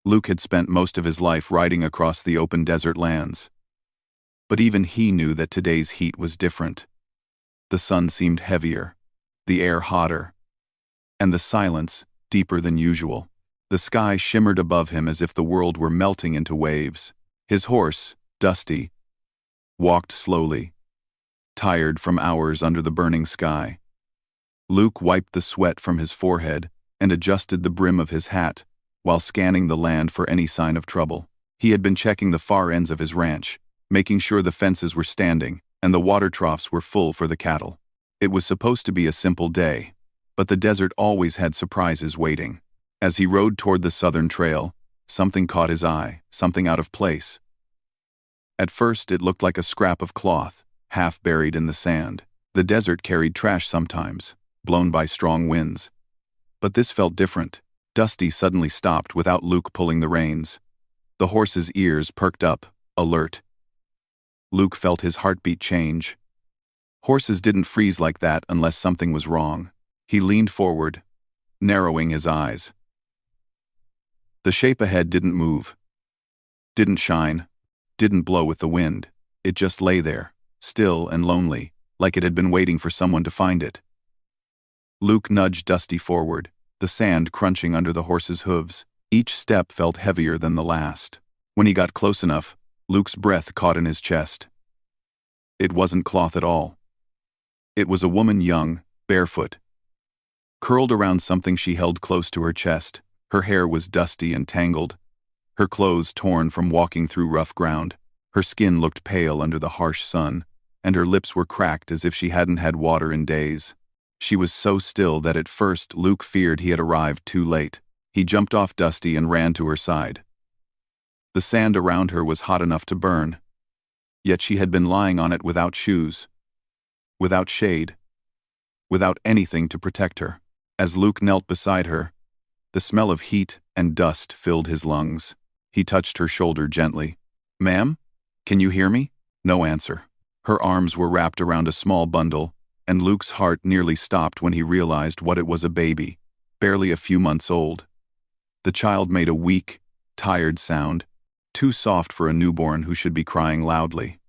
Luke had spent most of his life riding across the open desert lands. But even he knew that today's heat was different. The sun seemed heavier, the air hotter, and the silence deeper than usual. The sky shimmered above him as if the world were melting into waves. His horse, Dusty, walked slowly, tired from hours under the burning sky. Luke wiped the sweat from his forehead and adjusted the brim of his hat while scanning the land for any sign of trouble. He had been checking the far ends of his ranch, making sure the fences were standing and the water troughs were full for the cattle. It was supposed to be a simple day, but the desert always had surprises waiting. As he rode toward the southern trail, something caught his eye, something out of place. At first it looked like a scrap of cloth, half buried in the sand. The desert carried trash sometimes, blown by strong winds. But this felt different. Dusty suddenly stopped without Luke pulling the reins. The horse's ears perked up, alert. Luke felt his heartbeat change. Horses didn't freeze like that unless something was wrong. He leaned forward, narrowing his eyes. The shape ahead didn't move, didn't shine, didn't blow with the wind. It just lay there, still and lonely, like it had been waiting for someone to find it. Luke nudged Dusty forward, the sand crunching under the horse's hooves. Each step felt heavier than the last. When he got close enough, Luke's breath caught in his chest. It wasn't cloth at all. It was a woman, young, barefoot, curled around something she held close to her chest. Her hair was dusty and tangled, her clothes torn from walking through rough ground. Her skin looked pale under the harsh sun, and her lips were cracked as if she hadn't had water in days. She was so still that at first Luke feared he had arrived too late. He jumped off Dusty and ran to her side. The sand around her was hot enough to burn, yet she had been lying on it without shoes, without shade, without anything to protect her. As Luke knelt beside her, the smell of heat and dust filled his lungs. He touched her shoulder gently. "Ma'am, can you hear me?" No answer. Her arms were wrapped around a small bundle, and Luke's heart nearly stopped when he realized what it was: a baby, barely a few months old. The child made a weak, tired sound, too soft for a newborn who should be crying loudly.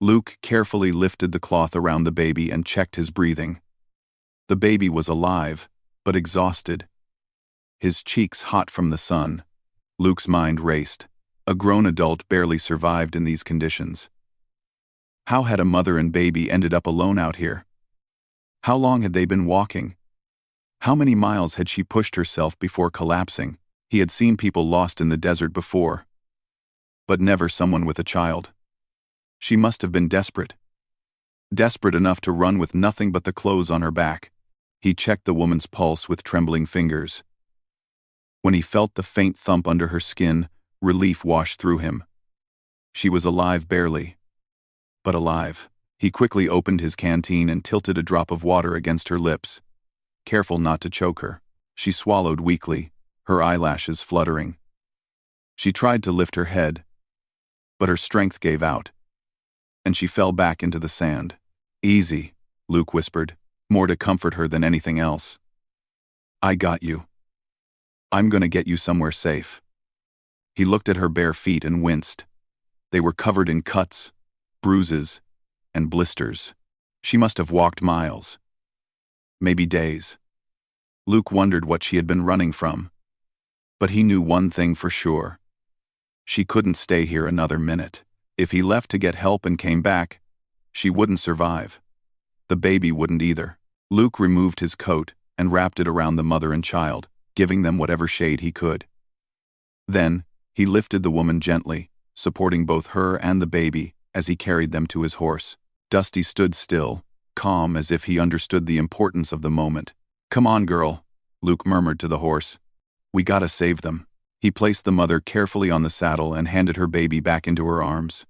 Luke carefully lifted the cloth around the baby and checked his breathing. The baby was alive, but exhausted, his cheeks hot from the sun. Luke's mind raced. A grown adult barely survived in these conditions. How had a mother and baby ended up alone out here? How long had they been walking? How many miles had she pushed herself before collapsing? He had seen people lost in the desert before, but never someone with a child. She must have been desperate. Desperate enough to run with nothing but the clothes on her back. He checked the woman's pulse with trembling fingers. When he felt the faint thump under her skin, relief washed through him. She was alive barely, but alive. He quickly opened his canteen and tilted a drop of water against her lips, careful not to choke her. She swallowed weakly, her eyelashes fluttering. She tried to lift her head, but her strength gave out, and she fell back into the sand. "Easy," Luke whispered, more to comfort her than anything else. "I got you. I'm gonna get you somewhere safe." He looked at her bare feet and winced. They were covered in cuts, bruises, and blisters. She must have walked miles, maybe days. Luke wondered what she had been running from. But he knew one thing for sure. She couldn't stay here another minute. If he left to get help and came back, she wouldn't survive. The baby wouldn't either. Luke removed his coat and wrapped it around the mother and child, giving them whatever shade he could. Then, he lifted the woman gently, supporting both her and the baby as he carried them to his horse. Dusty stood still, calm as if he understood the importance of the moment. "Come on, girl," Luke murmured to the horse. "We gotta save them." He placed the mother carefully on the saddle and handed her baby back into her arms.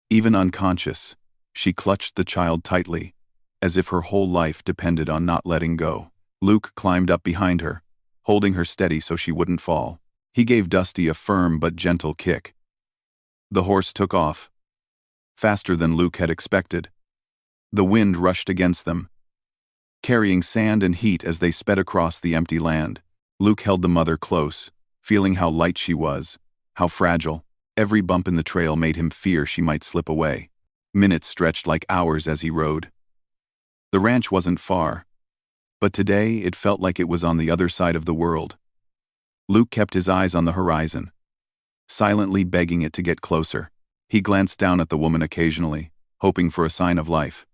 Even unconscious, she clutched the child tightly, as if her whole life depended on not letting go. Luke climbed up behind her, holding her steady so she wouldn't fall. He gave Dusty a firm but gentle kick. The horse took off, faster than Luke had expected. The wind rushed against them, carrying sand and heat as they sped across the empty land. Luke held the mother close, feeling how light she was, how fragile. Every bump in the trail made him fear she might slip away. Minutes stretched like hours as he rode. The ranch wasn't far, but today it felt like it was on the other side of the world. Luke kept his eyes on the horizon, silently begging it to get closer. He glanced down at the woman occasionally, hoping for a sign of life.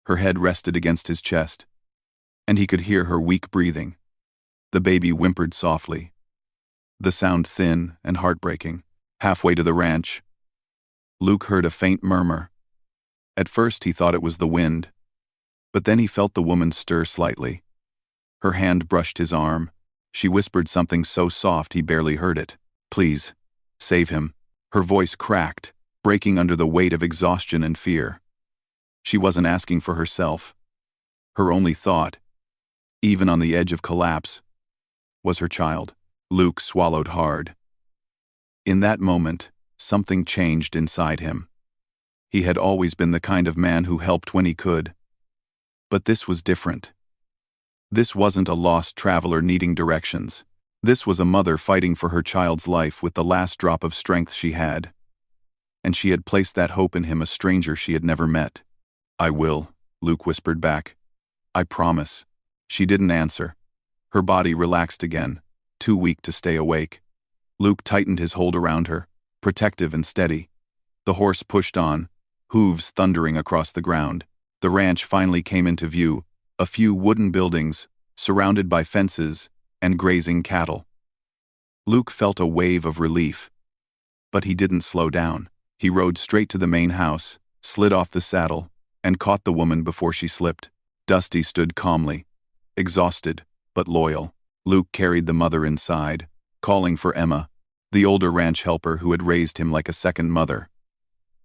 Her head rested against his chest, and he could hear her weak breathing. The baby whimpered softly, the sound thin and heartbreaking. Halfway to the ranch, Luke heard a faint murmur. At first he thought it was the wind, but then he felt the woman stir slightly. Her hand brushed his arm. She whispered something so soft he barely heard it. "Please, save him." Her voice cracked, breaking under the weight of exhaustion and fear. She wasn't asking for herself. Her only thought, even on the edge of collapse, was her child. Luke swallowed hard. In that moment, something changed inside him. He had always been the kind of man who helped when he could. But this was different. This wasn't a lost traveler needing directions. This was a mother fighting for her child's life with the last drop of strength she had. And she had placed that hope in him, a stranger she had never met. "I will," Luke whispered back. "I promise." She didn't answer. Her body relaxed again, too weak to stay awake. Luke tightened his hold around her, protective and steady. The horse pushed on, hooves thundering across the ground. The ranch finally came into view, a few wooden buildings, surrounded by fences, and grazing cattle. Luke felt a wave of relief. But he didn't slow down. He rode straight to the main house, slid off the saddle, and caught the woman before she slipped. Dusty stood calmly, exhausted, but loyal. Luke carried the mother inside, calling for Emma, the older ranch helper who had raised him like a second mother.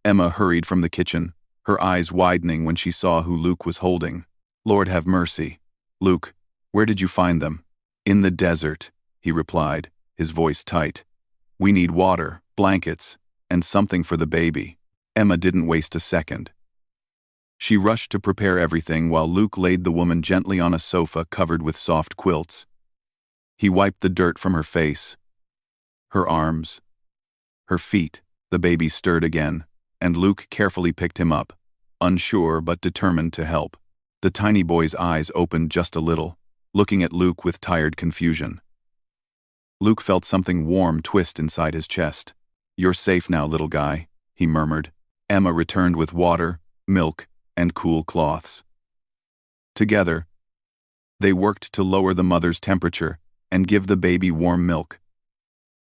Emma hurried from the kitchen, her eyes widening when she saw who Luke was holding. "Lord have mercy. Luke, where did you find them?" "In the desert," he replied, his voice tight. "We need water, blankets, and something for the baby." Emma didn't waste a second. She rushed to prepare everything while Luke laid the woman gently on a sofa covered with soft quilts. He wiped the dirt from her face, her arms, her feet. The baby stirred again, and Luke carefully picked him up, unsure but determined to help. The tiny boy's eyes opened just a little, looking at Luke with tired confusion. Luke felt something warm twist inside his chest. "You're safe now, little guy," he murmured. Emma returned with water, milk, and cool cloths. Together, they worked to lower the mother's temperature and give the baby warm milk.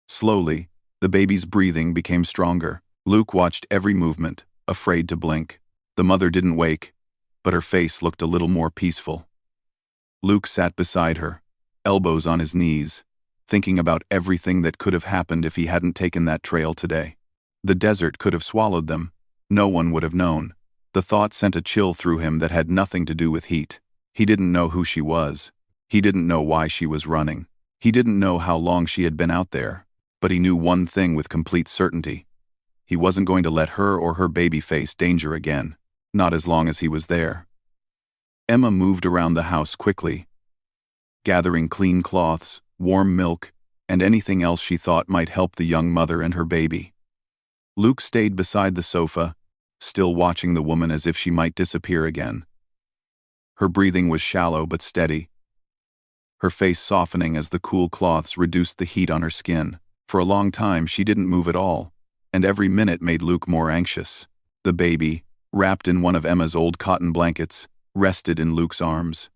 Slowly, the baby's breathing became stronger. Luke watched every movement, afraid to blink. The mother didn't wake, but her face looked a little more peaceful. Luke sat beside her, elbows on his knees, thinking about everything that could have happened if he hadn't taken that trail today. The desert could have swallowed them. No one would have known. The thought sent a chill through him that had nothing to do with heat. He didn't know who she was. He didn't know why she was running. He didn't know how long she had been out there. But he knew one thing with complete certainty. He wasn't going to let her or her baby face danger again. Not as long as he was there. Emma moved around the house quickly, gathering clean cloths, warm milk, and anything else she thought might help the young mother and her baby. Luke stayed beside the sofa, still watching the woman as if she might disappear again. Her breathing was shallow but steady, her face softening as the cool cloths reduced the heat on her skin. For a long time she didn't move at all, and every minute made Luke more anxious. The baby, wrapped in one of Emma's old cotton blankets, rested in Luke's arms.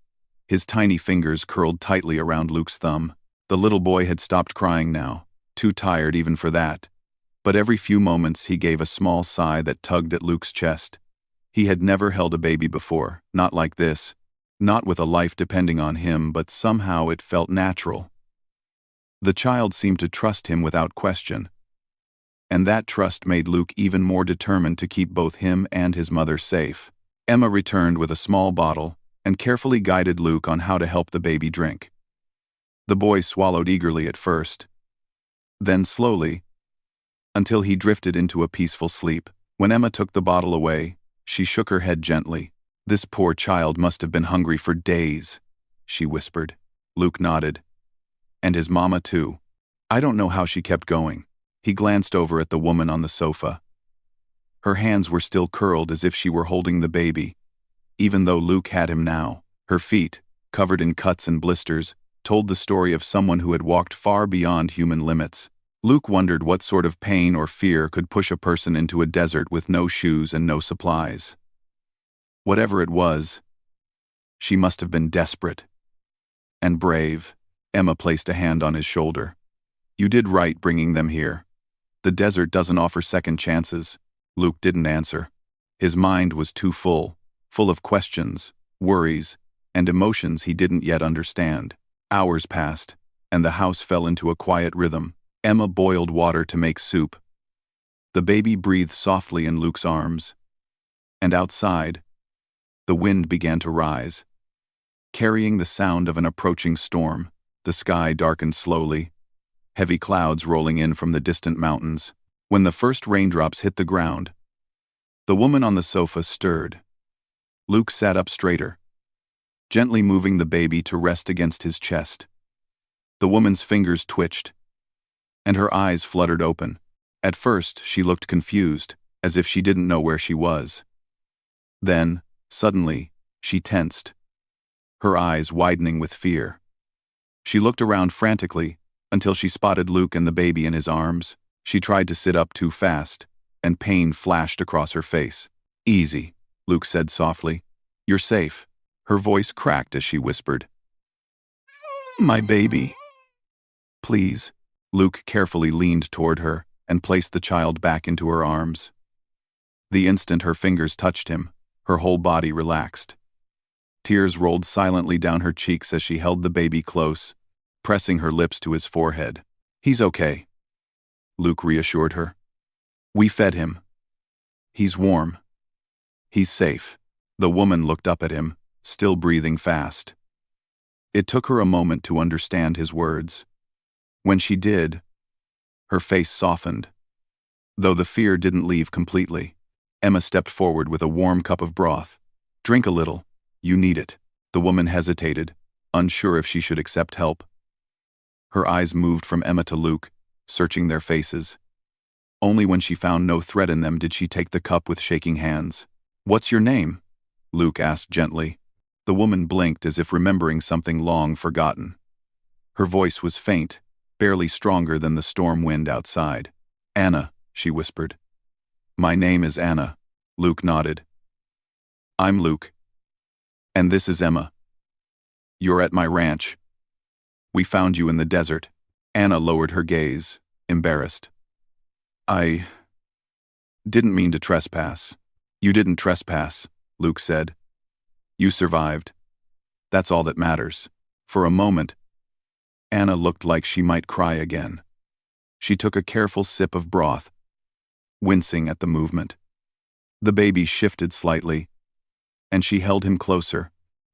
His tiny fingers curled tightly around Luke's thumb. The little boy had stopped crying now, too tired even for that. But every few moments he gave a small sigh that tugged at Luke's chest. He had never held a baby before, not like this. Not with a life depending on him, but somehow it felt natural. The child seemed to trust him without question. And that trust made Luke even more determined to keep both him and his mother safe. Emma returned with a small bottle and carefully guided Luke on how to help the baby drink. The boy swallowed eagerly at first, then slowly, until he drifted into a peaceful sleep. When Emma took the bottle away, she shook her head gently. "This poor child must have been hungry for days," she whispered. Luke nodded. "And his mama too." I don't know how she kept going. He glanced over at the woman on the sofa. Her hands were still curled as if she were holding the baby, even though Luke had him now. Her feet, covered in cuts and blisters, told the story of someone who had walked far beyond human limits. Luke wondered what sort of pain or fear could push a person into a desert with no shoes and no supplies. Whatever it was, she must have been desperate. And brave. Emma placed a hand on his shoulder. You did right bringing them here. The desert doesn't offer second chances. Luke didn't answer. His mind was too full of questions, worries, and emotions he didn't yet understand. Hours passed, and the house fell into a quiet rhythm. Emma boiled water to make soup. The baby breathed softly in Luke's arms. And outside, the wind began to rise. Carrying the sound of an approaching storm, the sky darkened slowly, heavy clouds rolling in from the distant mountains. When the first raindrops hit the ground, the woman on the sofa stirred. Luke sat up straighter, gently moving the baby to rest against his chest. The woman's fingers twitched, and her eyes fluttered open. At first, she looked confused, as if she didn't know where she was. Then, suddenly, she tensed, her eyes widening with fear. She looked around frantically until she spotted Luke and the baby in his arms. She tried to sit up too fast, and pain flashed across her face. Easy, Luke said softly. You're safe. Her voice cracked as she whispered. My baby. Please. Luke carefully leaned toward her and placed the child back into her arms. The instant her fingers touched him, her whole body relaxed. Tears rolled silently down her cheeks as she held the baby close, pressing her lips to his forehead. He's okay, Luke reassured her. We fed him. He's warm. He's safe. The woman looked up at him, still breathing fast. It took her a moment to understand his words. When she did, her face softened. Though the fear didn't leave completely, Emma stepped forward with a warm cup of broth. Drink a little. You need it. The woman hesitated, unsure if she should accept help. Her eyes moved from Emma to Luke, searching their faces. Only when she found no threat in them did she take the cup with shaking hands. What's your name? Luke asked gently. The woman blinked as if remembering something long forgotten. Her voice was faint, barely stronger than the storm wind outside. Anna, she whispered. My name is Anna. Luke nodded. I'm Luke. And this is Emma. You're at my ranch. We found you in the desert. Anna lowered her gaze, embarrassed. I didn't mean to trespass. You didn't trespass, Luke said. You survived. That's all that matters. For a moment, Anna looked like she might cry again. She took a careful sip of broth, wincing at the movement. The baby shifted slightly, and she held him closer,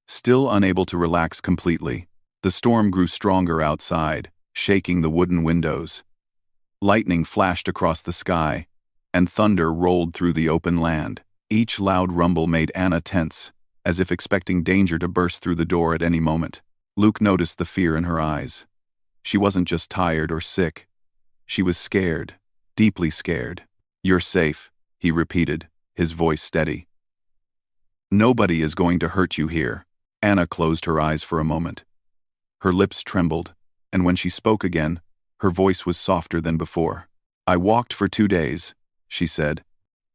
still unable to relax completely. The storm grew stronger outside, shaking the wooden windows. Lightning flashed across the sky, and thunder rolled through the open land. Each loud rumble made Anna tense, as if expecting danger to burst through the door at any moment. Luke noticed the fear in her eyes. She wasn't just tired or sick. She was scared, deeply scared. You're safe, he repeated, his voice steady. Nobody is going to hurt you here. Anna closed her eyes for a moment. Her lips trembled, and when she spoke again, her voice was softer than before. I walked for 2 days, she said.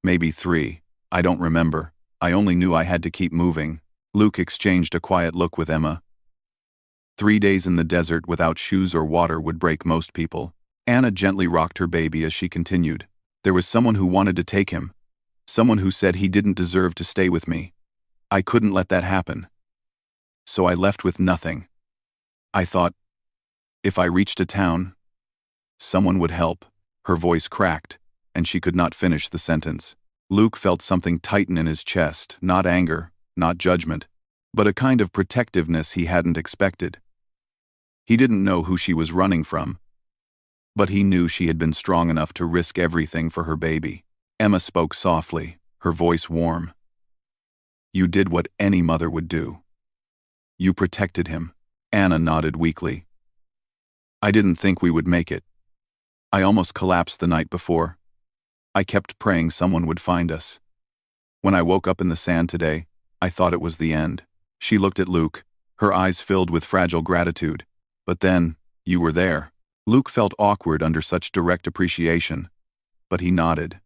Maybe 3, I don't remember. I only knew I had to keep moving. Luke exchanged a quiet look with Emma. 3 days in the desert without shoes or water would break most people. Anna gently rocked her baby as she continued. There was someone who wanted to take him. Someone who said he didn't deserve to stay with me. I couldn't let that happen. So I left with nothing. I thought, if I reached a town, someone would help. Her voice cracked, and she could not finish the sentence. Luke felt something tighten in his chest, not anger, not judgment, but a kind of protectiveness he hadn't expected. He didn't know who she was running from, but he knew she had been strong enough to risk everything for her baby. Emma spoke softly, her voice warm. You did what any mother would do. You protected him. Anna nodded weakly. I didn't think we would make it, I almost collapsed the night before. I kept praying someone would find us. When I woke up in the sand today, I thought it was the end." She looked at Luke, her eyes filled with fragile gratitude. "But then, you were there." Luke felt awkward under such direct appreciation, but he nodded.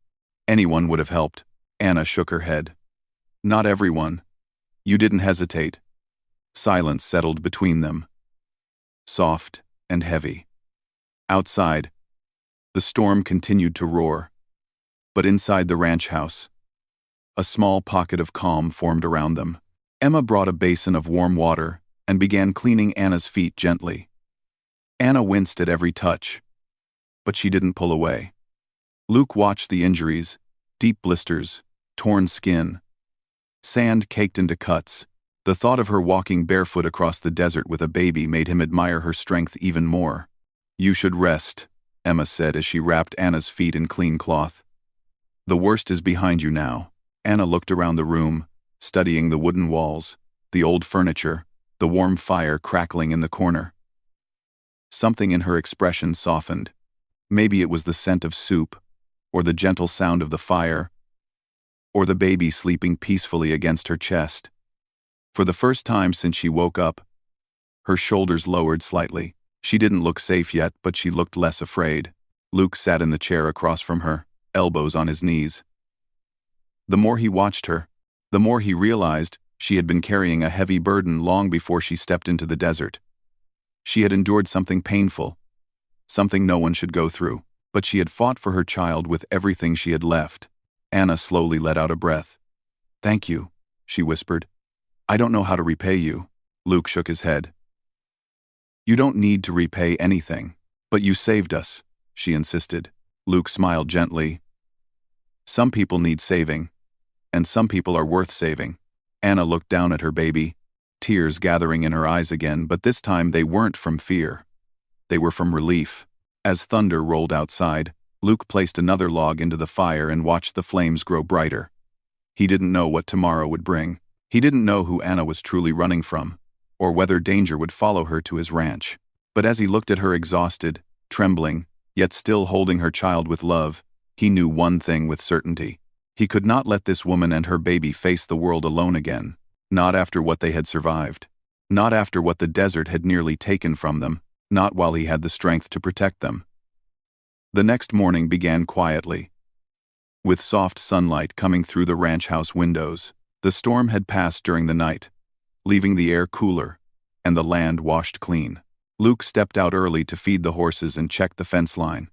"Anyone would have helped." Anna shook her head. "Not everyone. You didn't hesitate." Silence settled between them, soft and heavy. Outside, the storm continued to roar, but inside the ranch house, a small pocket of calm formed around them. Emma brought a basin of warm water and began cleaning Anna's feet gently. Anna winced at every touch, but she didn't pull away. Luke watched the injuries, deep blisters, torn skin, sand caked into cuts. The thought of her walking barefoot across the desert with a baby made him admire her strength even more. "You should rest," Emma said as she wrapped Anna's feet in clean cloth. "The worst is behind you now." Anna looked around the room, studying the wooden walls, the old furniture, the warm fire crackling in the corner. Something in her expression softened. Maybe it was the scent of soup, or the gentle sound of the fire, or the baby sleeping peacefully against her chest. For the first time since she woke up, her shoulders lowered slightly. She didn't look safe yet, but she looked less afraid. Luke sat in the chair across from her, elbows on his knees. The more he watched her, the more he realized she had been carrying a heavy burden long before she stepped into the desert. She had endured something painful, something no one should go through, but she had fought for her child with everything she had left. Anna slowly let out a breath. "Thank you," she whispered. "I don't know how to repay you." Luke shook his head. "You don't need to repay anything, but you saved us," she insisted. Luke smiled gently. "Some people need saving, and some people are worth saving." Anna looked down at her baby, tears gathering in her eyes again, but this time they weren't from fear. They were from relief. As thunder rolled outside, Luke placed another log into the fire and watched the flames grow brighter. He didn't know what tomorrow would bring. He didn't know who Anna was truly running from, or whether danger would follow her to his ranch. But as he looked at her exhausted, trembling, yet still holding her child with love, he knew one thing with certainty. He could not let this woman and her baby face the world alone again, not after what they had survived, not after what the desert had nearly taken from them, not while he had the strength to protect them. The next morning began quietly, with soft sunlight coming through the ranch house windows. The storm had passed during the night, leaving the air cooler and the land washed clean. Luke stepped out early to feed the horses and check the fence line.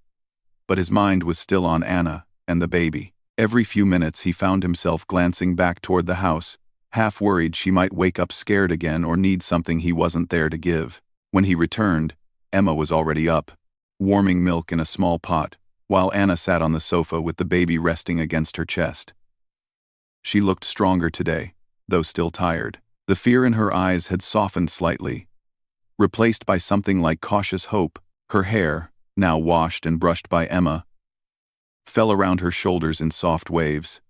But his mind was still on Anna and the baby. Every few minutes he found himself glancing back toward the house, half worried she might wake up scared again or need something he wasn't there to give. When he returned, Emma was already up, warming milk in a small pot, while Anna sat on the sofa with the baby resting against her chest. She looked stronger today, though still tired. The fear in her eyes had softened slightly, replaced by something like cautious hope. Her hair, now washed and brushed by Emma, fell around her shoulders in soft waves.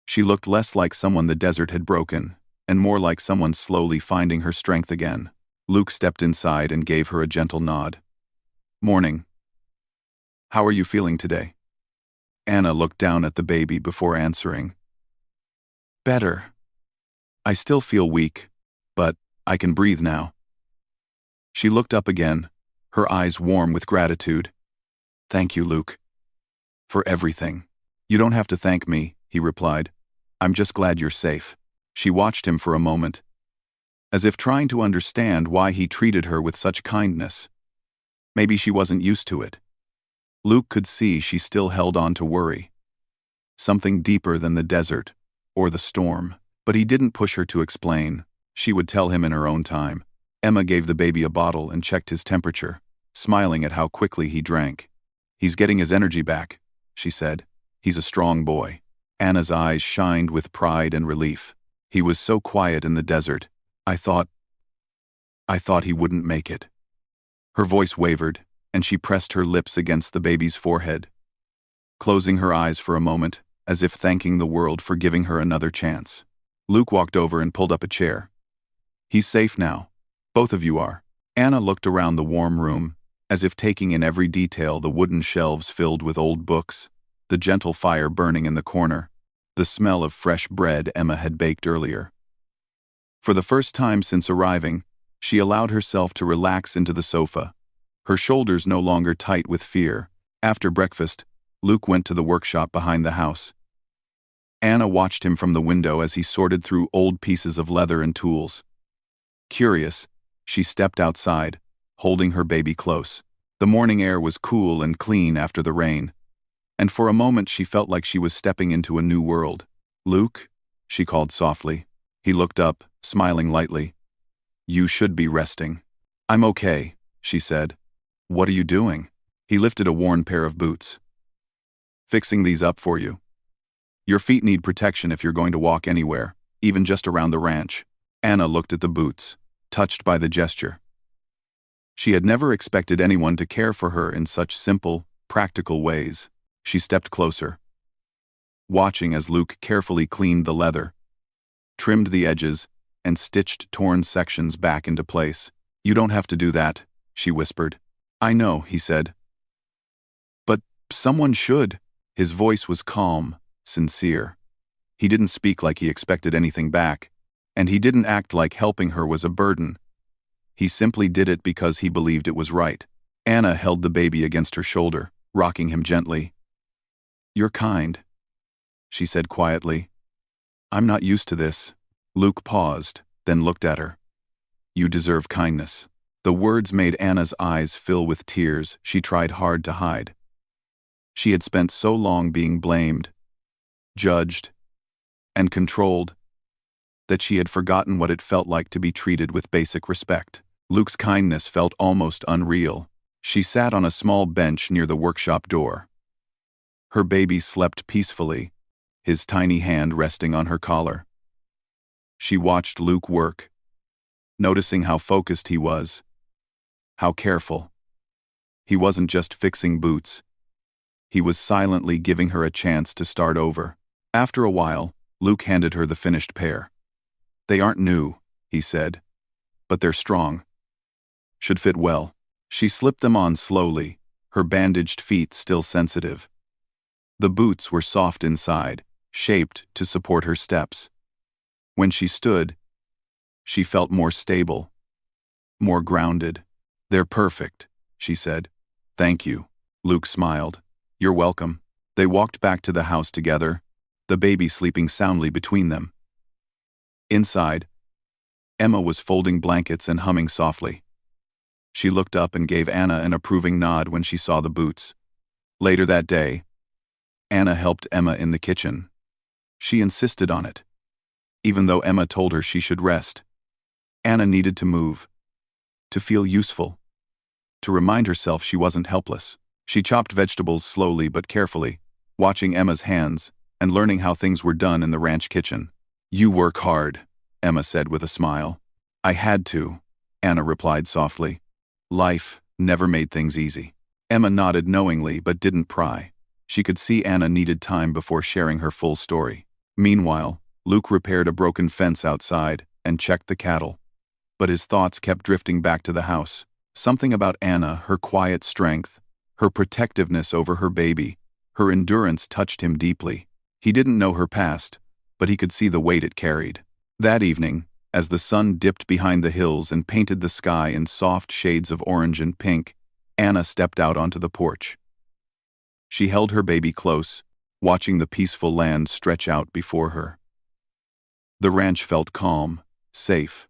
She looked less like someone the desert had broken, and more like someone slowly finding her strength again. Luke stepped inside and gave her a gentle nod. "Morning. How are you feeling today?" Anna looked down at the baby before answering. "Better. I still feel weak, but I can breathe now." She looked up again, her eyes warm with gratitude. "Thank you, Luke. For everything." "You don't have to thank me," he replied. "I'm just glad you're safe." She watched him for a moment, as if trying to understand why he treated her with such kindness. Maybe she wasn't used to it. Luke could see she still held on to worry. Something deeper than the desert, or the storm. But he didn't push her to explain. She would tell him in her own time. Emma gave the baby a bottle and checked his temperature, smiling at how quickly he drank. "He's getting his energy back," she said. "He's a strong boy." Anna's eyes shined with pride and relief. "He was so quiet in the desert. I thought he wouldn't make it." Her voice wavered, and she pressed her lips against the baby's forehead, closing her eyes for a moment, as if thanking the world for giving her another chance. Luke walked over and pulled up a chair. "He's safe now. Both of you are." Anna looked around the warm room, as if taking in every detail, the wooden shelves filled with old books, the gentle fire burning in the corner, the smell of fresh bread Emma had baked earlier. For the first time since arriving, she allowed herself to relax into the sofa, her shoulders no longer tight with fear. After breakfast, Luke went to the workshop behind the house. Anna watched him from the window as he sorted through old pieces of leather and tools. Curious, she stepped outside, holding her baby close. The morning air was cool and clean after the rain, and for a moment she felt like she was stepping into a new world. "Luke?" she called softly. He looked up, smiling lightly. "You should be resting." "I'm okay," she said. "What are you doing?" He lifted a worn pair of boots. "Fixing these up for you. Your feet need protection if you're going to walk anywhere, even just around the ranch." Anna looked at the boots, touched by the gesture. She had never expected anyone to care for her in such simple, practical ways. She stepped closer, watching as Luke carefully cleaned the leather, trimmed the edges, and stitched torn sections back into place. "You don't have to do that," she whispered. "I know," he said. "But someone should." His voice was calm, sincere. He didn't speak like he expected anything back, and he didn't act like helping her was a burden. He simply did it because he believed it was right. Anna held the baby against her shoulder, rocking him gently. "You're kind," she said quietly. "I'm not used to this." Luke paused, then looked at her. "You deserve kindness." The words made Anna's eyes fill with tears she tried hard to hide. She had spent so long being blamed, judged, and controlled that she had forgotten what it felt like to be treated with basic respect. Luke's kindness felt almost unreal. She sat on a small bench near the workshop door. Her baby slept peacefully, his tiny hand resting on her collar. She watched Luke work, noticing how focused he was, how careful. He wasn't just fixing boots. He was silently giving her a chance to start over. After a while, Luke handed her the finished pair. "They aren't new," he said, "but they're strong. Should fit well." She slipped them on slowly, her bandaged feet still sensitive. The boots were soft inside, shaped to support her steps. When she stood, she felt more stable, more grounded. "They're perfect," she said. "Thank you." Luke smiled. "You're welcome." They walked back to the house together, the baby sleeping soundly between them. Inside, Emma was folding blankets and humming softly. She looked up and gave Anna an approving nod when she saw the boots. Later that day, Anna helped Emma in the kitchen. She insisted on it, even though Emma told her she should rest. Anna needed to move, to feel useful, to remind herself she wasn't helpless. She chopped vegetables slowly but carefully, watching Emma's hands and learning how things were done in the ranch kitchen. "You work hard," Emma said with a smile. "I had to," Anna replied softly. "Life never made things easy." Emma nodded knowingly but didn't pry. She could see Anna needed time before sharing her full story. Meanwhile, Luke repaired a broken fence outside and checked the cattle. But his thoughts kept drifting back to the house. Something about Anna, her quiet strength, her protectiveness over her baby, her endurance touched him deeply. He didn't know her past, but he could see the weight it carried. That evening, as the sun dipped behind the hills and painted the sky in soft shades of orange and pink, Anna stepped out onto the porch. She held her baby close, watching the peaceful land stretch out before her. The ranch felt calm, safe,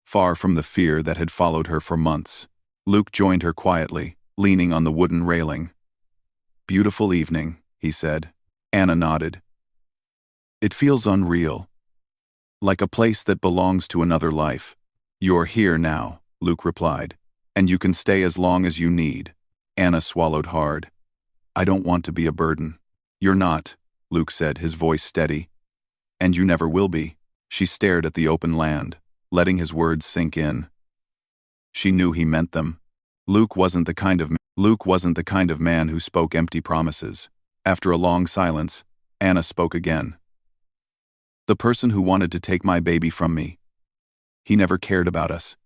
far from the fear that had followed her for months. Luke joined her quietly, leaning on the wooden railing. "Beautiful evening," he said. Anna nodded. "It feels unreal, like a place that belongs to another life." "You're here now," Luke replied, "and you can stay as long as you need." Anna swallowed hard. "I don't want to be a burden." "You're not," Luke said, his voice steady. "And you never will be." She stared at the open land, letting his words sink in. She knew he meant them. Luke wasn't the kind of man who spoke empty promises. After a long silence, Anna spoke again. "The person who wanted to take my baby from me. He never cared about us.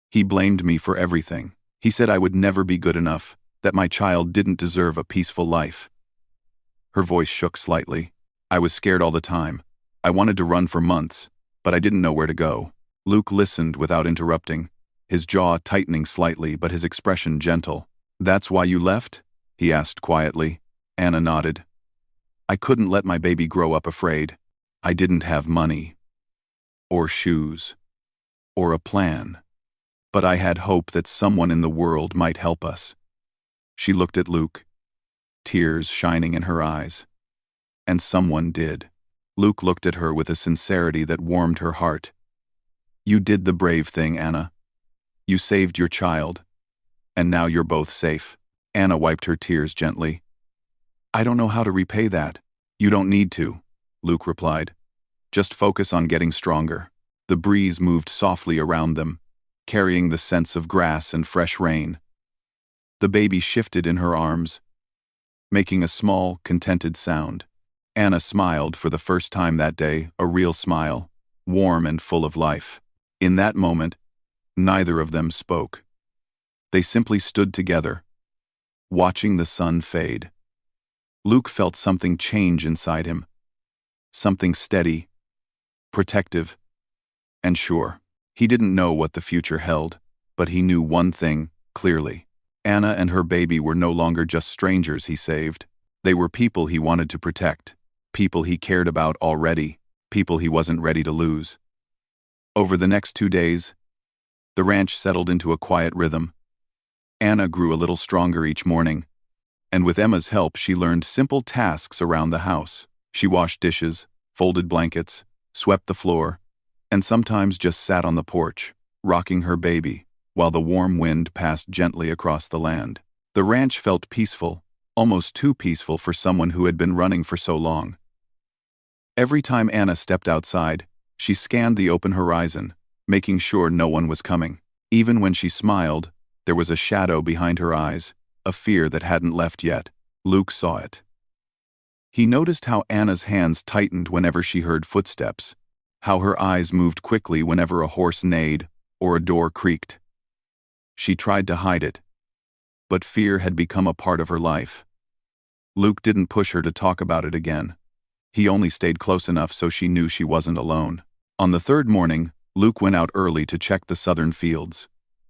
He blamed me for everything. He said I would never be good enough, that my child didn't deserve a peaceful life. Her voice shook slightly. I was scared all the time. I wanted to run for months, but I didn't know where to go. Luke listened without interrupting, his jaw tightening slightly but his expression gentle. That's why you left? He asked quietly. Anna nodded. I couldn't let my baby grow up afraid. I didn't have money. Or shoes. Or a plan. But I had hope that someone in the world might help us. She looked at Luke, tears shining in her eyes. And someone did. Luke looked at her with a sincerity that warmed her heart. You did the brave thing, Anna. You saved your child. And now you're both safe. Anna wiped her tears gently. I don't know how to repay that. You don't need to, Luke replied. Just focus on getting stronger. The breeze moved softly around them, carrying the scents of grass and fresh rain. The baby shifted in her arms, making a small, contented sound. Anna smiled for the first time that day, a real smile, warm and full of life. In that moment, neither of them spoke. They simply stood together, watching the sun fade. Luke felt something change inside him, something steady, protective, and sure. He didn't know what the future held, but he knew one thing clearly. Anna and her baby were no longer just strangers he saved. They were people he wanted to protect, people he cared about already, people he wasn't ready to lose. Over the next 2 days, the ranch settled into a quiet rhythm. Anna grew a little stronger each morning, and with Emma's help she learned simple tasks around the house. She washed dishes, folded blankets, swept the floor, and sometimes just sat on the porch, rocking her baby, while the warm wind passed gently across the land. The ranch felt peaceful, almost too peaceful for someone who had been running for so long. Every time Anna stepped outside, she scanned the open horizon, making sure no one was coming. Even when she smiled, there was a shadow behind her eyes, a fear that hadn't left yet. Luke saw it. He noticed how Anna's hands tightened whenever she heard footsteps, how her eyes moved quickly whenever a horse neighed or a door creaked. She tried to hide it, but fear had become a part of her life. Luke didn't push her to talk about it again. He only stayed close enough so she knew she wasn't alone. On the third morning, Luke went out early to check the southern fields.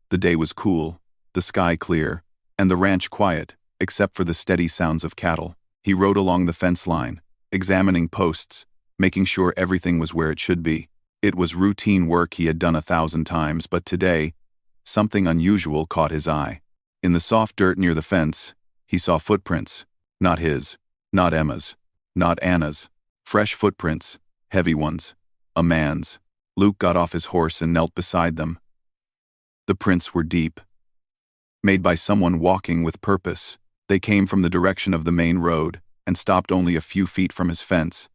The day was cool, the sky clear, and the ranch quiet, except for the steady sounds of cattle. He rode along the fence line, examining posts, making sure everything was where it should be. It was routine work he had done 1,000 times, but today, something unusual caught his eye. In the soft dirt near the fence, he saw footprints. Not his, not Emma's, not Anna's. Fresh footprints, heavy ones. A man's. Luke got off his horse and knelt beside them. The prints were deep, made by someone walking with purpose. They came from the direction of the main road and stopped only a few feet from his fence,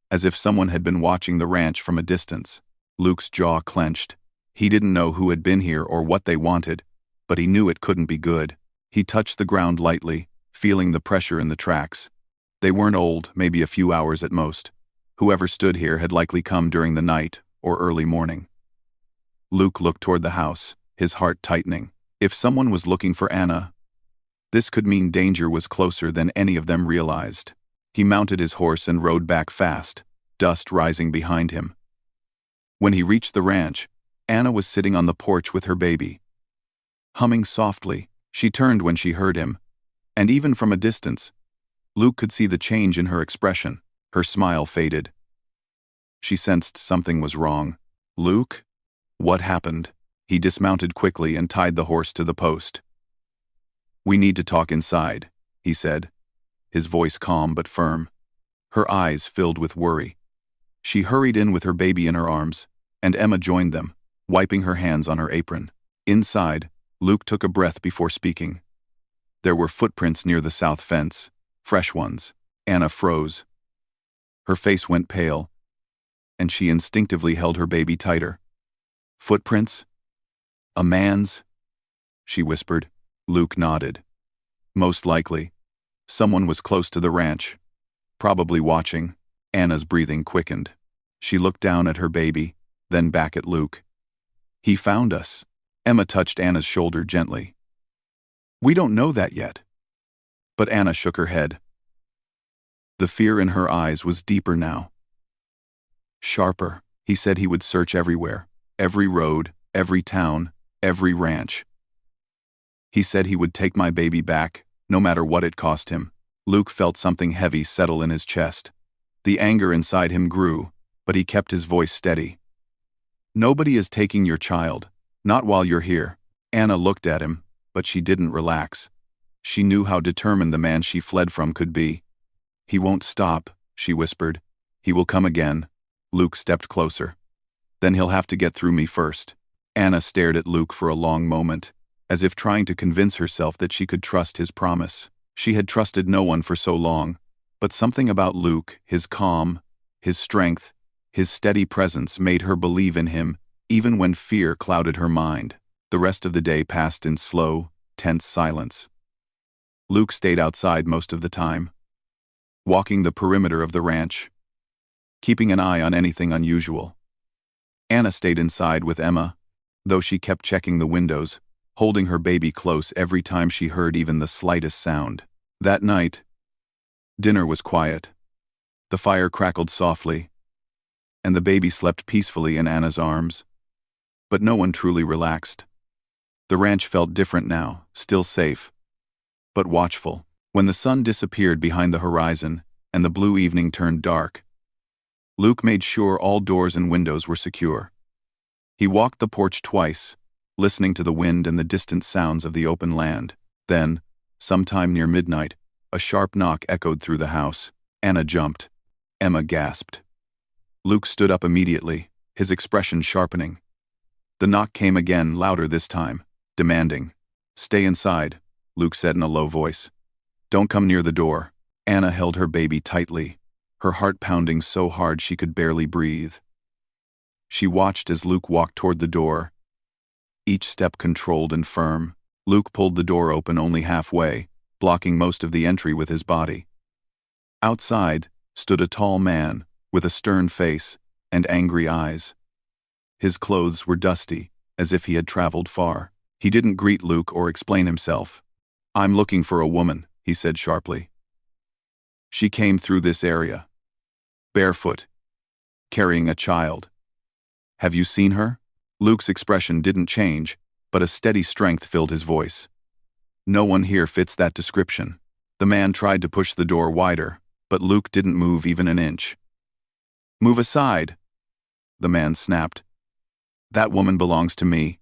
as if someone had been watching the ranch from a distance. Luke's jaw clenched. He didn't know who had been here or what they wanted, but he knew it couldn't be good. He touched the ground lightly, feeling the pressure in the tracks. They weren't old, maybe a few hours at most. Whoever stood here had likely come during the night or early morning. Luke looked toward the house, his heart tightening. If someone was looking for Anna, this could mean danger was closer than any of them realized. He mounted his horse and rode back fast, dust rising behind him. When he reached the ranch, Anna was sitting on the porch with her baby. Humming softly, she turned when she heard him, and even from a distance, Luke could see the change in her expression. Her smile faded. She sensed something was wrong. Luke? What happened? He dismounted quickly and tied the horse to the post. We need to talk inside, he said, his voice calm but firm. Her eyes filled with worry. She hurried in with her baby in her arms, and Emma joined them, wiping her hands on her apron. Inside, Luke took a breath before speaking. There were footprints near the south fence, fresh ones. Anna froze. Her face went pale, and she instinctively held her baby tighter. Footprints? A man's? She whispered. Luke nodded. Most likely. Someone was close to the ranch, probably watching. Anna's breathing quickened. She looked down at her baby, then back at Luke. He found us. Emma touched Anna's shoulder gently. We don't know that yet. But Anna shook her head. The fear in her eyes was deeper now. Sharper. He said he would search everywhere. Every road, every town, every ranch. He said he would take my baby back, no matter what it cost him. Luke felt something heavy settle in his chest. The anger inside him grew, but he kept his voice steady. Nobody is taking your child, not while you're here. Anna looked at him, but she didn't relax. She knew how determined the man she fled from could be. He won't stop, she whispered. He will come again. Luke stepped closer. Then he'll have to get through me first. Anna stared at Luke for a long moment, as if trying to convince herself that she could trust his promise. She had trusted no one for so long, but something about Luke, his calm, his strength, his steady presence made her believe in him, even when fear clouded her mind. The rest of the day passed in slow, tense silence. Luke stayed outside most of the time, walking the perimeter of the ranch, keeping an eye on anything unusual. Anna stayed inside with Emma, though she kept checking the windows, holding her baby close every time she heard even the slightest sound. That night, dinner was quiet. The fire crackled softly, and the baby slept peacefully in Anna's arms. But no one truly relaxed. The ranch felt different now, still safe, but watchful. When the sun disappeared behind the horizon and the blue evening turned dark, Luke made sure all doors and windows were secure. He walked the porch twice, listening to the wind and the distant sounds of the open land. Then, sometime near midnight, a sharp knock echoed through the house. Anna jumped. Emma gasped. Luke stood up immediately, his expression sharpening. The knock came again, louder this time, demanding. "Stay inside," Luke said in a low voice. "Don't come near the door." Anna held her baby tightly, her heart pounding so hard she could barely breathe. She watched as Luke walked toward the door, each step controlled and firm. Luke pulled the door open only halfway, blocking most of the entry with his body. Outside stood a tall man, with a stern face and angry eyes. His clothes were dusty, as if he had traveled far. He didn't greet Luke or explain himself. "I'm looking for a woman," he said sharply. "She came through this area. Barefoot. Carrying a child. Have you seen her?" Luke's expression didn't change, but a steady strength filled his voice. "No one here fits that description." The man tried to push the door wider, but Luke didn't move even an inch. "Move aside," the man snapped. "That woman belongs to me.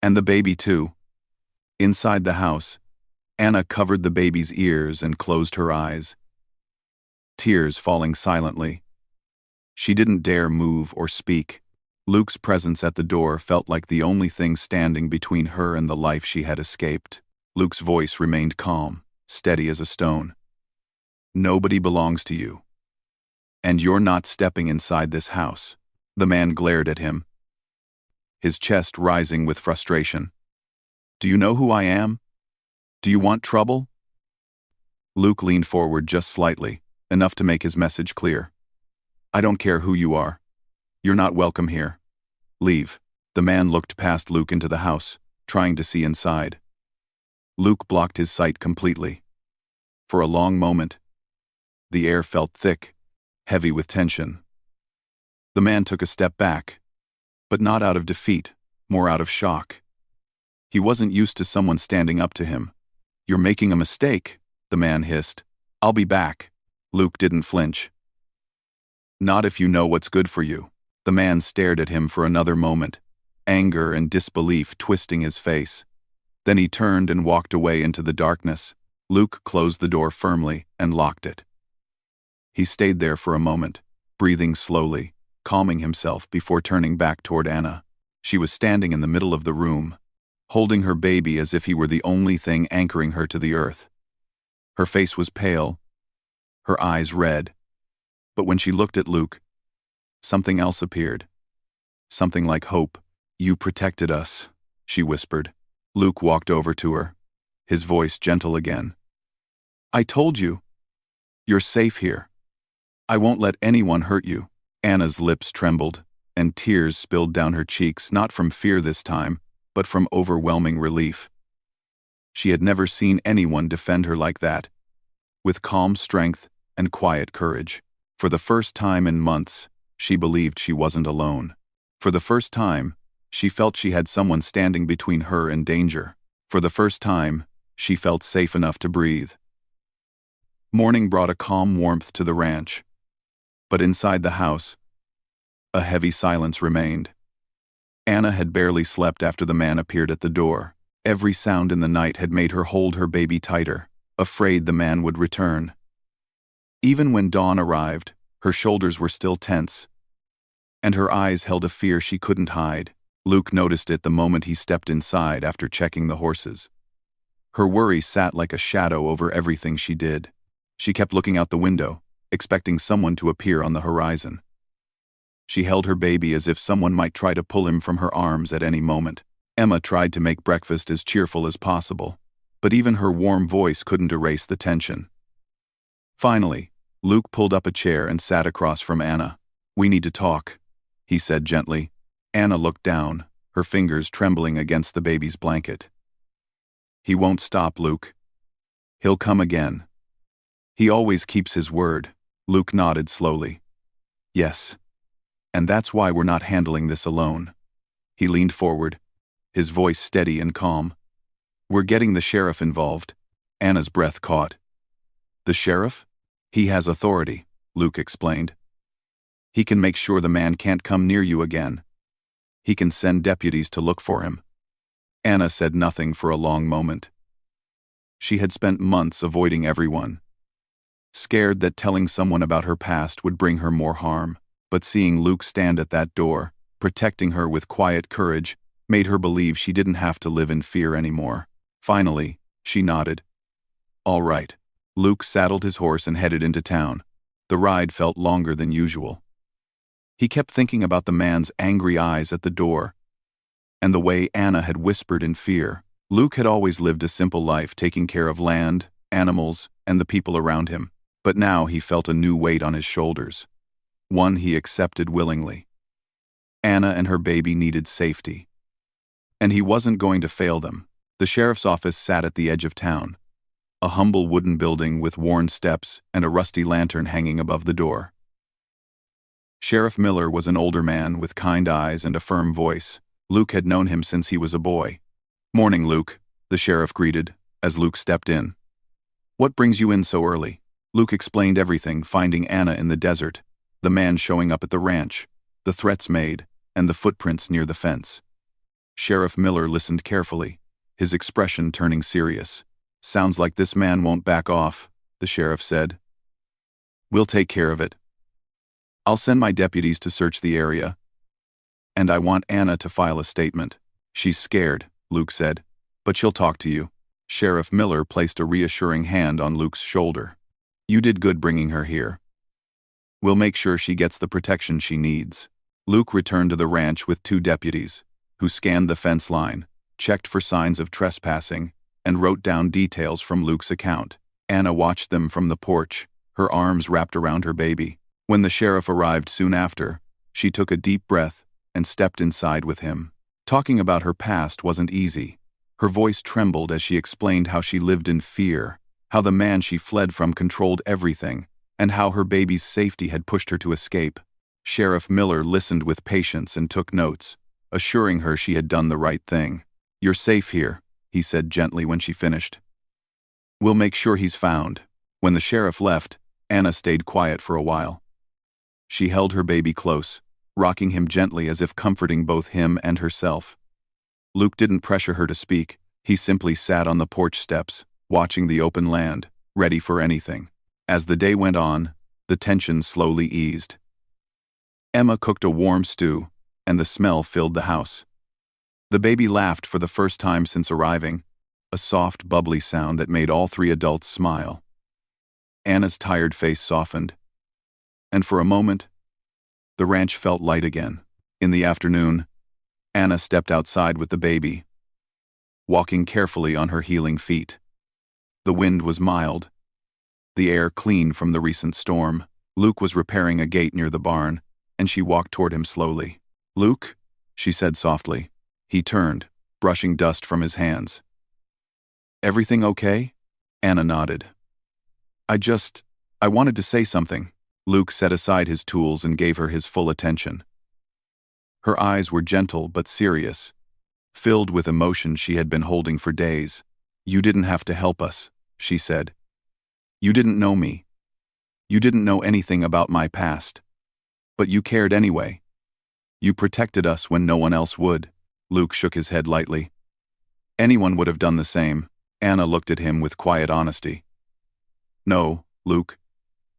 And the baby too." Inside the house, Anna covered the baby's ears and closed her eyes, tears falling silently. She didn't dare move or speak. Luke's presence at the door felt like the only thing standing between her and the life she had escaped. Luke's voice remained calm, steady as a stone. "Nobody belongs to you. And you're not stepping inside this house." The man glared at him, his chest rising with frustration. "Do you know who I am? Do you want trouble?" Luke leaned forward just slightly, enough to make his message clear. "I don't care who you are. You're not welcome here. Leave." The man looked past Luke into the house, trying to see inside. Luke blocked his sight completely. For a long moment, the air felt thick, heavy with tension. The man took a step back, but not out of defeat, more out of shock. He wasn't used to someone standing up to him. "You're making a mistake," the man hissed. "I'll be back." Luke didn't flinch. "Not if you know what's good for you." The man stared at him for another moment, anger and disbelief twisting his face. Then he turned and walked away into the darkness. Luke closed the door firmly and locked it. He stayed there for a moment, breathing slowly, calming himself before turning back toward Anna. She was standing in the middle of the room, holding her baby as if he were the only thing anchoring her to the earth. Her face was pale, her eyes red, but when she looked at Luke, something else appeared. Something like hope. "You protected us," she whispered. Luke walked over to her, his voice gentle again. "I told you. You're safe here. I won't let anyone hurt you." Anna's lips trembled, and tears spilled down her cheeks, not from fear this time, but from overwhelming relief. She had never seen anyone defend her like that, with calm strength and quiet courage. For the first time in months, she believed she wasn't alone. For the first time, she felt she had someone standing between her and danger. For the first time, she felt safe enough to breathe. Morning brought a calm warmth to the ranch, but inside the house, a heavy silence remained. Anna had barely slept after the man appeared at the door. Every sound in the night had made her hold her baby tighter, afraid the man would return. Even when dawn arrived, her shoulders were still tense, and her eyes held a fear she couldn't hide. Luke noticed it the moment he stepped inside after checking the horses. Her worry sat like a shadow over everything she did. She kept looking out the window, expecting someone to appear on the horizon. She held her baby as if someone might try to pull him from her arms at any moment. Emma tried to make breakfast as cheerful as possible, but even her warm voice couldn't erase the tension. Finally, Luke pulled up a chair and sat across from Anna. "We need to talk," he said gently. Anna looked down, her fingers trembling against the baby's blanket. "He won't stop, Luke. He'll come again. He always keeps his word." Luke nodded slowly. "Yes. And that's why we're not handling this alone." He leaned forward, his voice steady and calm. "We're getting the sheriff involved." Anna's breath caught. "The sheriff? He has authority," Luke explained. "He can make sure the man can't come near you again. He can send deputies to look for him." Anna said nothing for a long moment. She had spent months avoiding everyone, scared that telling someone about her past would bring her more harm. But seeing Luke stand at that door, protecting her with quiet courage, made her believe she didn't have to live in fear anymore. Finally, she nodded. "All right." Luke saddled his horse and headed into town. The ride felt longer than usual. He kept thinking about the man's angry eyes at the door, and the way Anna had whispered in fear. Luke had always lived a simple life, taking care of land, animals, and the people around him. But now he felt a new weight on his shoulders, one he accepted willingly. Anna and her baby needed safety, and he wasn't going to fail them. The sheriff's office sat at the edge of town, a humble wooden building with worn steps and a rusty lantern hanging above the door. Sheriff Miller was an older man with kind eyes and a firm voice. Luke had known him since he was a boy. "Morning, Luke," the sheriff greeted, as Luke stepped in. "What brings you in so early?" Luke explained everything, finding Anna in the desert, the man showing up at the ranch, the threats made, and the footprints near the fence. Sheriff Miller listened carefully, his expression turning serious. "Sounds like this man won't back off," the sheriff said. "We'll take care of it. I'll send my deputies to search the area, and I want Anna to file a statement." "She's scared," Luke said, "but she'll talk to you." Sheriff Miller placed a reassuring hand on Luke's shoulder. "You did good bringing her here. We'll make sure she gets the protection she needs." Luke returned to the ranch with 2 deputies, who scanned the fence line, checked for signs of trespassing, and wrote down details from Luke's account. Anna watched them from the porch, her arms wrapped around her baby. When the sheriff arrived soon after, she took a deep breath and stepped inside with him. Talking about her past wasn't easy. Her voice trembled as she explained how she lived in fear, how the man she fled from controlled everything, and how her baby's safety had pushed her to escape. Sheriff Miller listened with patience and took notes, assuring her she had done the right thing. "You're safe here," he said gently when she finished. "We'll make sure he's found." When the sheriff left, Anna stayed quiet for a while. She held her baby close, rocking him gently as if comforting both him and herself. Luke didn't pressure her to speak. He simply sat on the porch steps, watching the open land, ready for anything. As the day went on, the tension slowly eased. Emma cooked a warm stew, and the smell filled the house. The baby laughed for the first time since arriving, a soft, bubbly sound that made all 3 adults smile. Anna's tired face softened, and for a moment, the ranch felt light again. In the afternoon, Anna stepped outside with the baby, walking carefully on her healing feet. The wind was mild, the air clean from the recent storm. Luke was repairing a gate near the barn, and she walked toward him slowly. "Luke," she said softly. He turned, brushing dust from his hands. Everything okay? Anna nodded. I wanted to say something. Luke set aside his tools and gave her his full attention. Her eyes were gentle but serious, filled with emotion she had been holding for days. You didn't have to help us, she said. You didn't know me. You didn't know anything about my past. But you cared anyway. You protected us when no one else would. Luke shook his head lightly. Anyone would have done the same. Anna looked at him with quiet honesty. No, Luke.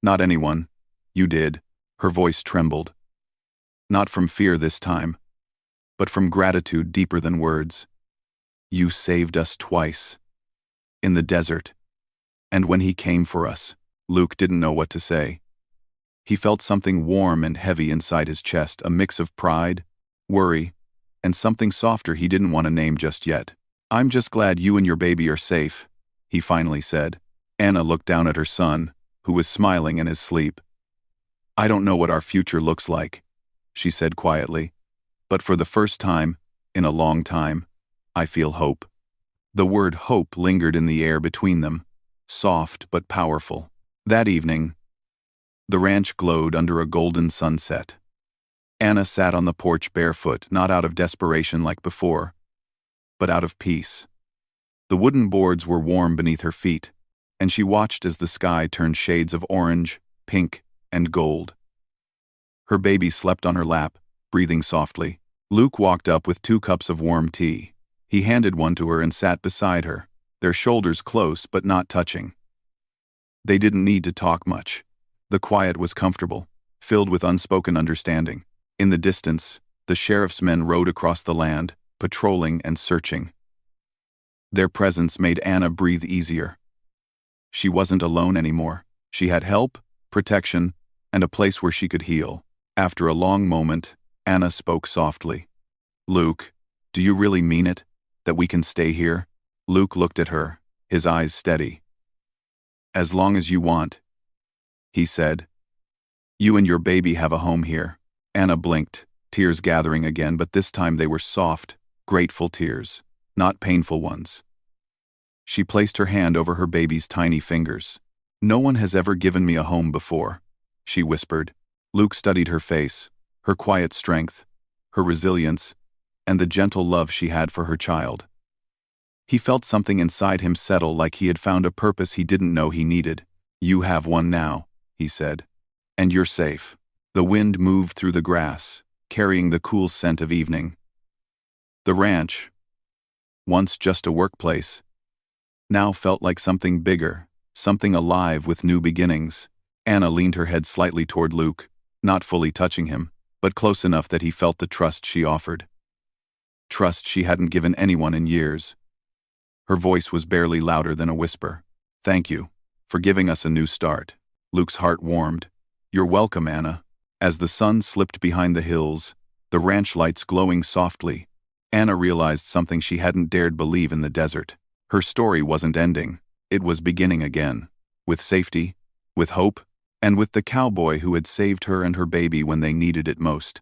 Not anyone. You did. Her voice trembled. Not from fear this time, but from gratitude deeper than words. You saved us twice. In the desert. And when he came for us, Luke didn't know what to say. He felt something warm and heavy inside his chest, a mix of pride, worry, and something softer he didn't want to name just yet. I'm just glad you and your baby are safe, he finally said. Anna looked down at her son, who was smiling in his sleep. I don't know what our future looks like, she said quietly, but for the first time, in a long time, I feel hope. The word hope lingered in the air between them, soft but powerful. That evening, the ranch glowed under a golden sunset. Anna sat on the porch barefoot, not out of desperation like before, but out of peace. The wooden boards were warm beneath her feet, and she watched as the sky turned shades of orange, pink, and gold. Her baby slept on her lap, breathing softly. Luke walked up with 2 cups of warm tea. He handed one to her and sat beside her, their shoulders close but not touching. They didn't need to talk much. The quiet was comfortable, filled with unspoken understanding. In the distance, the sheriff's men rode across the land, patrolling and searching. Their presence made Anna breathe easier. She wasn't alone anymore. She had help, protection, and a place where she could heal. After a long moment, Anna spoke softly. Luke, do you really mean it, that we can stay here? Luke looked at her, his eyes steady. As long as you want, he said. You and your baby have a home here. Anna blinked, tears gathering again, but this time they were soft, grateful tears, not painful ones. She placed her hand over her baby's tiny fingers. No one has ever given me a home before, she whispered. Luke studied her face, her quiet strength, her resilience, and the gentle love she had for her child. He felt something inside him settle, like he had found a purpose he didn't know he needed. You have one now, he said. And you're safe. The wind moved through the grass, carrying the cool scent of evening. The ranch, once just a workplace, now felt like something bigger, something alive with new beginnings. Anna leaned her head slightly toward Luke, not fully touching him, but close enough that he felt the trust she offered. Trust she hadn't given anyone in years. Her voice was barely louder than a whisper. Thank you for giving us a new start. Luke's heart warmed. You're welcome, Anna. As the sun slipped behind the hills, the ranch lights glowing softly, Anna realized something she hadn't dared believe in the desert. Her story wasn't ending. It was beginning again. With safety, with hope, and with the cowboy who had saved her and her baby when they needed it most.